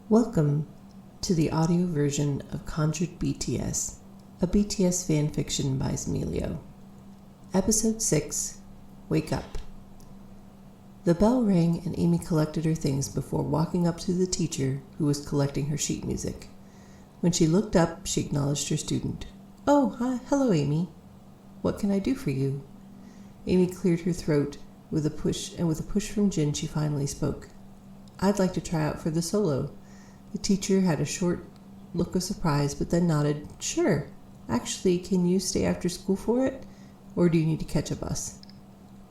Welcome to the audio version of Conjured BTS, a BTS fanfiction by Zmelio. Episode 6, Wake Up. The bell rang and Amy collected her things before walking up to the teacher who was collecting her sheet music. When she looked up, she acknowledged her student. "Oh, hi, hello, Amy. What can I do for you?" Amy cleared her throat with a push, and with a push from Jin, she finally spoke. "I'd like to try out for the solo." The teacher had a short look of surprise, but then nodded. "Sure. Actually, can you stay after school for it? Or do you need to catch a bus?"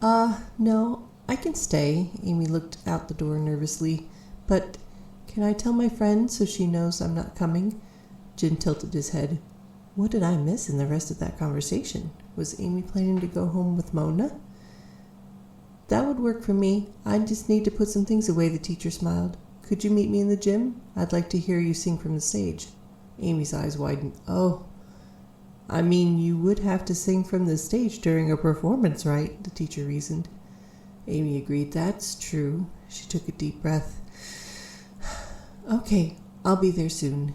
No, I can stay." Amy looked out the door nervously. "But can I tell my friend so she knows I'm not coming?" Jin tilted his head. What did I miss in the rest of that conversation? Was Amy planning to go home with Mona? "That would work for me. I just need to put some things away," the teacher smiled. "Could you meet me in the gym? I'd like to hear you sing from the stage." Amy's eyes widened. "Oh, I mean, you would have to sing from the stage during a performance, right?" the teacher reasoned. Amy agreed. "That's true." She took a deep breath. "Okay, I'll be there soon."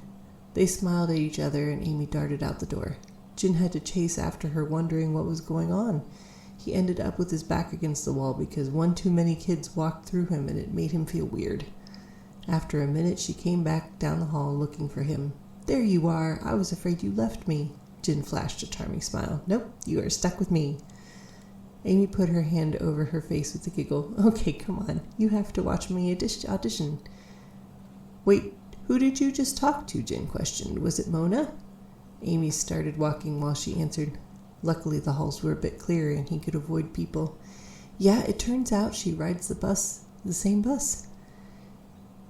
They smiled at each other and Amy darted out the door. Jin had to chase after her, wondering what was going on. He ended up with his back against the wall because one too many kids walked through him and it made him feel weird. After a minute, she came back down the hall looking for him. "There you are. I was afraid you left me." Jin flashed a charming smile. "Nope, you are stuck with me." Amy put her hand over her face with a giggle. "Okay, come on. You have to watch me audition." "Wait, who did you just talk to?" Jin questioned. "Was it Mona?" Amy started walking while she answered. Luckily, the halls were a bit clearer and he could avoid people. "Yeah, it turns out she rides the same bus."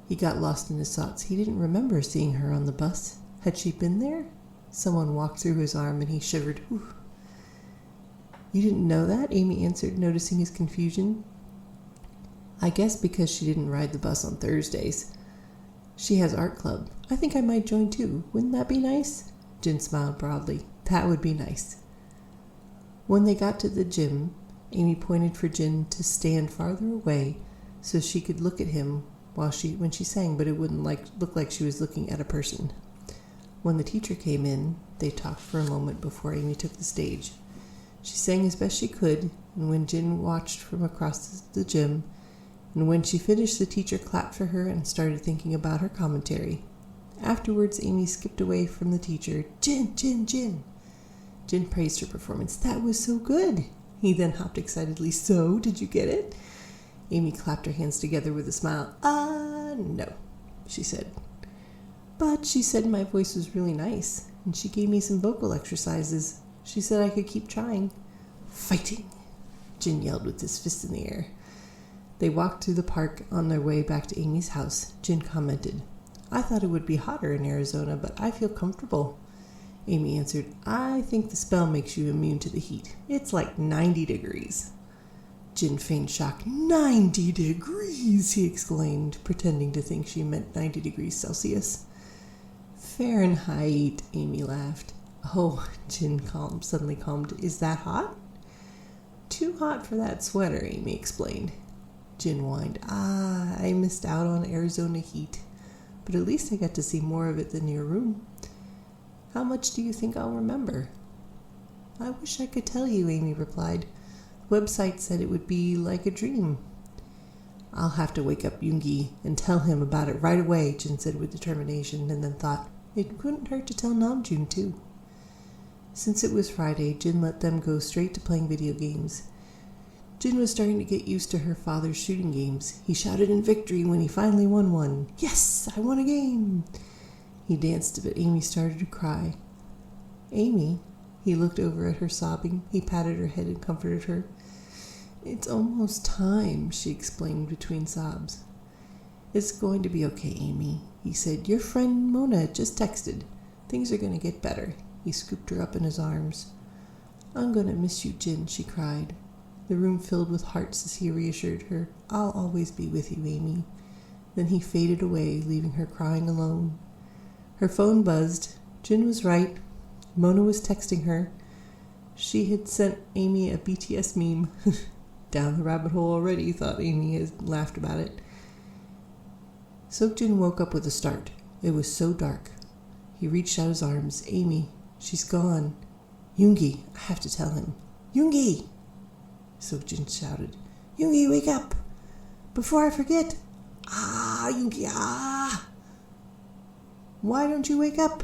He got lost in his thoughts. He didn't remember seeing her on the bus. Had she been there? Someone walked through his arm and he shivered. Whew. "You didn't know that?" Amy answered, noticing his confusion. "I guess because she didn't ride the bus on Thursdays. She has art club. I think I might join too. Wouldn't that be nice?" Jin smiled broadly. "That would be nice." When they got to the gym, Amy pointed for Jin to stand farther away so she could look at him when she sang, but it wouldn't look like she was looking at a person. When the teacher came in, they talked for a moment before Amy took the stage. She sang as best she could, and when Jin watched from across the gym, and when she finished, the teacher clapped for her and started thinking about her commentary. Afterwards, Amy skipped away from the teacher. "Jin, Jin, Jin!" Jin praised her performance. "That was so good!" He then hopped excitedly. "So, did you get it?" Amy clapped her hands together with a smile. No," she said. "But she said my voice was really nice, and she gave me some vocal exercises. She said I could keep trying." "Fighting!" Jin yelled with his fist in the air. They walked through the park on their way back to Amy's house. Jin commented, "I thought it would be hotter in Arizona, but I feel comfortable." Amy answered, "I think the spell makes you immune to the heat. It's like 90 degrees. Jin feigned shock. "90 degrees!" he exclaimed, pretending to think she meant 90 degrees Celsius. "Fahrenheit," Amy laughed. "Oh," Jin suddenly calmed. "Is that hot?" "Too hot for that sweater," Amy explained. Jin whined. I missed out on Arizona heat, but at least I got to see more of it than your room." "How much do you think I'll remember?" "I wish I could tell you," Amy replied. "The website said it would be like a dream." "I'll have to wake up Yoongi and tell him about it right away," Jin said with determination, and then thought, it couldn't hurt to tell Namjoon too. Since it was Friday, Jin let them go straight to playing video games. Jin was starting to get used to her father's shooting games. He shouted in victory when he finally won one. "Yes, I won a game!" He danced, but Amy started to cry. "Amy?" He looked over at her sobbing. He patted her head and comforted her. "It's almost time," she explained between sobs. "It's going to be okay, Amy," he said. "Your friend Mona just texted. Things are going to get better." He scooped her up in his arms. "I'm going to miss you, Jin," she cried. The room filled with hearts as he reassured her. "I'll always be with you, Amy." Then he faded away, leaving her crying alone. Her phone buzzed. Jin was right. Mona was texting her. She had sent Amy a BTS meme. Down the rabbit hole already, thought Amy, as laughed about it. Seokjin woke up with a start. It was so dark. He reached out his arms. Amy, she's gone. Yoongi, I have to tell him. Yoongi! Seokjin shouted. Yoongi, wake up! Before I forget! Ah, Yoongi, ah! Why don't you wake up?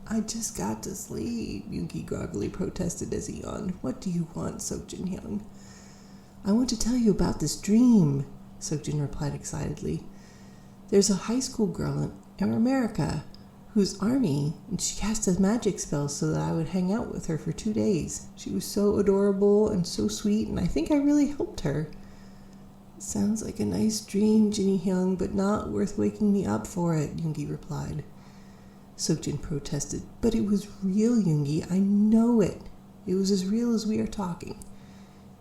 I just got to sleep, Yoongi groggily protested as he yawned. What do you want, Seokjin Hyung? I want to tell you about this dream, Seokjin replied excitedly. There's a high school girl in America who's army, and she cast a magic spell so that I would hang out with her for 2 days. She was so adorable and so sweet, and I think I really helped her. Sounds like a nice dream, Jinny Hyung, but not worth waking me up for it, Yoongi replied. Seokjin protested. But it was real, Yoongi. I know it. It was as real as we are talking.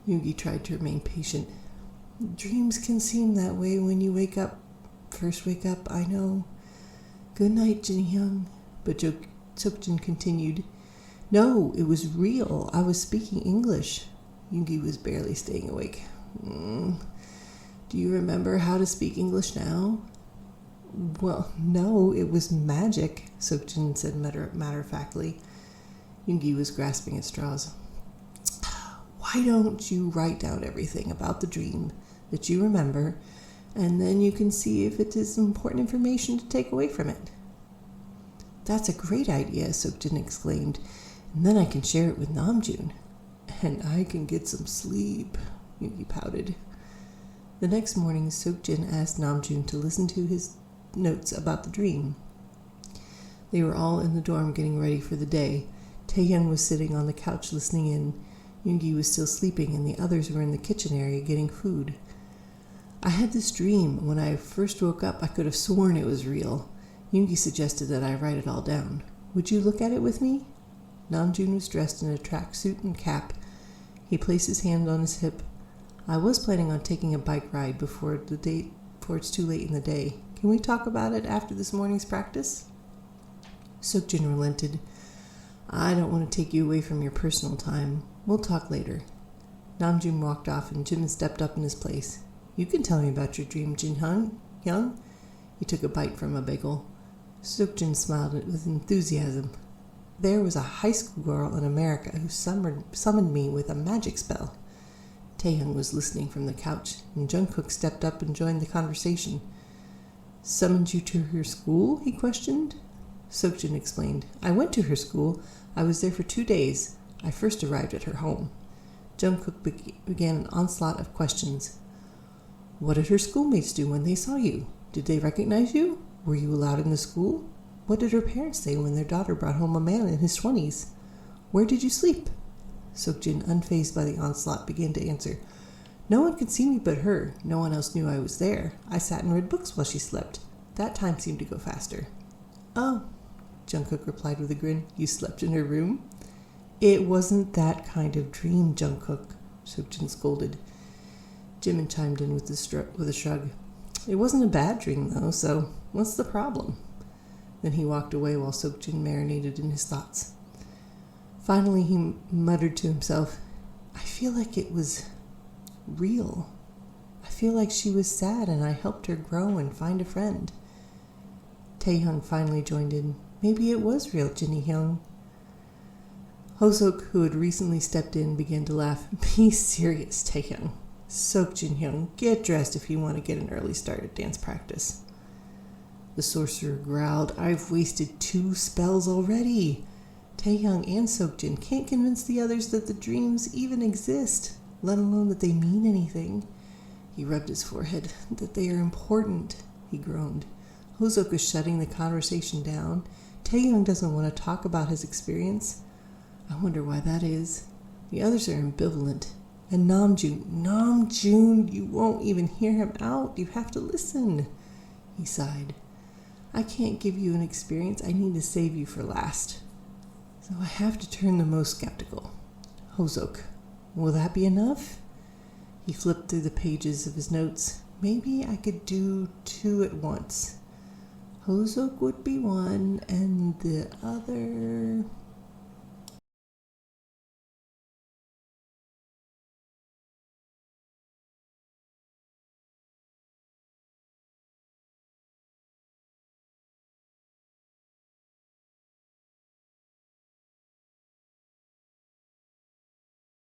Yoongi tried to remain patient. Dreams can seem that way when you first wake up, I know. Good night, Jinny Hyung. But Seokjin continued. No, it was real. I was speaking English. Yoongi was barely staying awake. Do you remember how to speak English now? Well, no, it was magic, Seokjin said matter-of-factly. Yoongi was grasping at straws. Why don't you write down everything about the dream that you remember, and then you can see if it is important information to take away from it? That's a great idea, Seokjin exclaimed, and then I can share it with Namjoon. And I can get some sleep, Yoongi pouted. The next morning, Seokjin asked Namjoon to listen to his notes about the dream. They were all in the dorm getting ready for the day. Taehyung was sitting on the couch listening in. Yoongi was still sleeping, and the others were in the kitchen area getting food. I had this dream. When I first woke up, I could have sworn it was real. Yoongi suggested that I write it all down. Would you look at it with me? Namjoon was dressed in a tracksuit and cap. He placed his hand on his hip. I was planning on taking a bike ride before it's too late in the day. Can we talk about it after this morning's practice? Seokjin relented. I don't want to take you away from your personal time. We'll talk later. Namjoon walked off and Jimin stepped up in his place. You can tell me about your dream, Jin Hyung. He took a bite from a bagel. Seokjin smiled with enthusiasm. There was a high school girl in America who summoned me with a magic spell. Taehyung was listening from the couch, and Jungkook stepped up and joined the conversation. Summoned you to her school? He questioned. Seokjin explained. I went to her school. I was there for 2 days. I first arrived at her home. Jungkook began an onslaught of questions. What did her schoolmates do when they saw you? Did they recognize you? Were you allowed in the school? What did her parents say when their daughter brought home a man in his 20s? Where did you sleep? Seokjin, unfazed by the onslaught, began to answer. No one could see me but her. No one else knew I was there. I sat and read books while she slept. That time seemed to go faster. Oh, Jungkook replied with a grin. You slept in her room? It wasn't that kind of dream, Jungkook, Seokjin scolded. Jimin chimed in with a shrug. It wasn't a bad dream, though, so what's the problem? Then he walked away while Seokjin marinated in his thoughts. Finally, he muttered to himself, I feel like it was real. I feel like she was sad and I helped her grow and find a friend. Taehyung finally joined in. Maybe it was real, Jinny Hyung. Hoseok, who had recently stepped in, began to laugh. Be serious, Taehyung. Seokjin Hyung, get dressed if you want to get an early start at dance practice. The sorcerer growled, I've wasted 2 spells already. Taehyung and Seokjin can't convince the others that the dreams even exist, let alone that they mean anything. He rubbed his forehead. That they are important, he groaned. Hoseok is shutting the conversation down. Taehyung doesn't want to talk about his experience. I wonder why that is. The others are ambivalent. And Namjoon, you won't even hear him out. You have to listen. He sighed. I can't give you an experience. I need to save you for last. So I have to turn the most skeptical. Hoseok, will that be enough? He flipped through the pages of his notes. Maybe I could do 2 at once. Hoseok would be one, and the other...